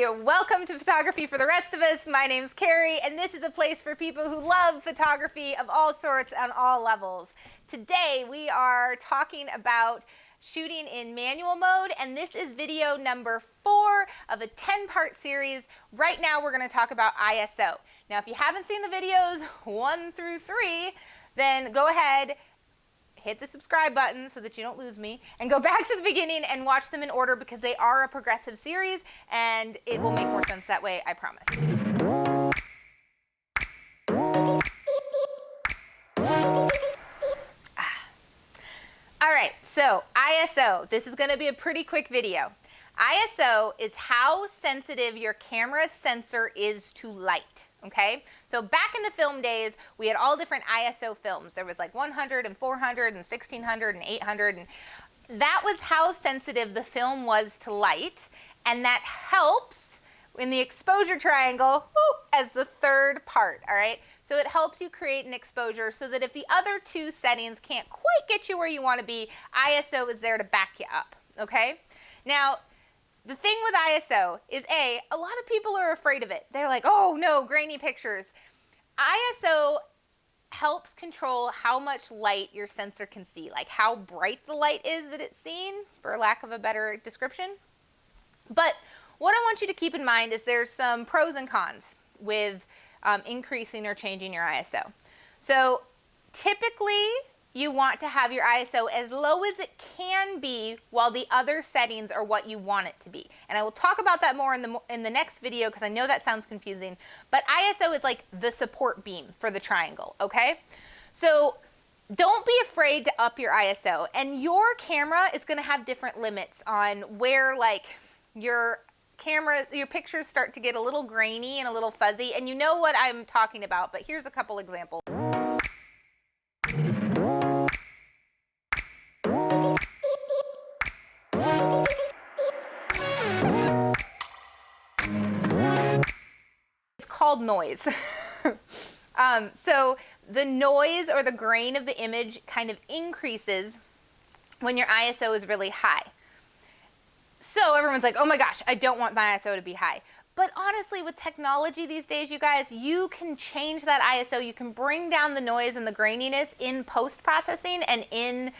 Hey, welcome to Photography for the Rest of Us. My name's Carrie, and this is a place for people who love photography of all sorts on all levels. Today, we are talking about shooting in manual mode, and this is video number 4 of a 10-part series. Right now, we're going to talk about ISO. Now, if you haven't seen the videos 1 through 3, then go ahead, hit the subscribe button so that you don't lose me, and go back to the beginning and watch them in order because they are a progressive series and it will make more sense that way, I promise. All right, so ISO. This is going to be a pretty quick video. ISO is how sensitive your camera's sensor is to light. Okay, so back in the film days, we had all different ISO films. There was like 100 and 400 and 1600 and 800, and that was how sensitive the film was to light, and that helps in the exposure triangle as the third part. All right, so it helps you create an exposure so that if the other two settings can't quite get you where you want to be, ISO is there to back you up. Okay, now the thing with ISO is a lot of people are afraid of it. They're like, oh no, grainy pictures. ISO helps control how much light your sensor can see, like how bright the light is that it's seeing, for lack of a better description. But what I want you to keep in mind is there's some pros and cons with increasing or changing your ISO. So typically, you want to have your ISO as low as it can be while the other settings are what you want it to be. And I will talk about that more in the next video because I know that sounds confusing. But ISO is like the support beam for the triangle, okay? So don't be afraid to up your ISO. And your camera is going to have different limits on where like your pictures start to get a little grainy and a little fuzzy. And you know what I'm talking about, but here's a couple examples. Called noise. So the noise or the grain of the image kind of increases when your ISO is really high. So everyone's like, oh my gosh, I don't want my ISO to be high. But honestly, with technology these days, you guys, you can change that ISO. You can bring down the noise and the graininess in post-processing and in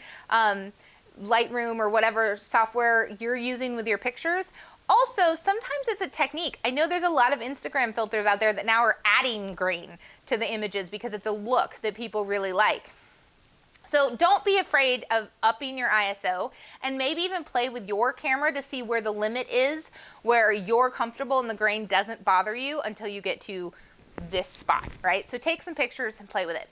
Lightroom or whatever software you're using with your pictures. Also, sometimes it's a technique. I know there's a lot of Instagram filters out there that now are adding grain to the images because it's a look that people really like. So don't be afraid of upping your ISO and maybe even play with your camera to see where the limit is, where you're comfortable and the grain doesn't bother you until you get to this spot, right? So take some pictures and play with it.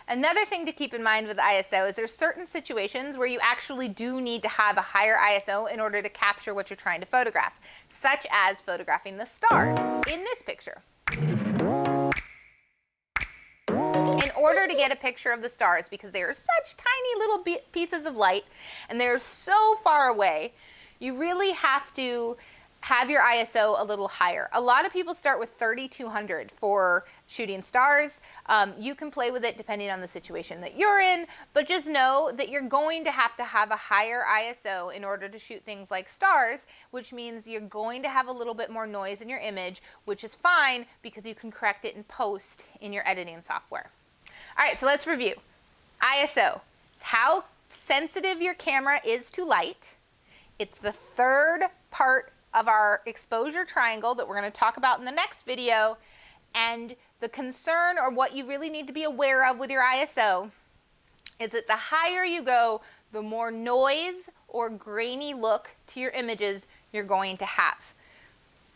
Another thing to keep in mind with ISO is there's certain situations where you actually do need to have a higher ISO in order to capture what you're trying to photograph, such as photographing the stars in this picture. In order to get a picture of the stars, because they are such tiny little pieces of light and they're so far away, you really have to have your ISO a little higher. A lot of people start with 3200 for shooting stars. You can play with it depending on the situation that you're in, but just know that you're going to have a higher ISO in order to shoot things like stars, which means you're going to have a little bit more noise in your image, which is fine because you can correct it in post in your editing software. All right, so let's review. ISO, it's how sensitive your camera is to light. It's the third part of our exposure triangle that we're going to talk about in the next video. And the concern, or what you really need to be aware of with your ISO, is that the higher you go, the more noise or grainy look to your images you're going to have.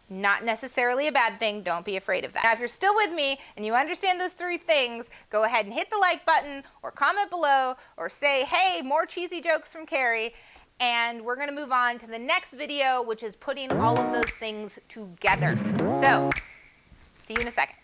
Not necessarily a bad thing. Don't be afraid of that. Now, if you're still with me and you understand those 3 things, go ahead and hit the like button or comment below or say, hey, more cheesy jokes from Carrie. And we're going to move on to the next video, which is putting all of those things together. So, see you in a second.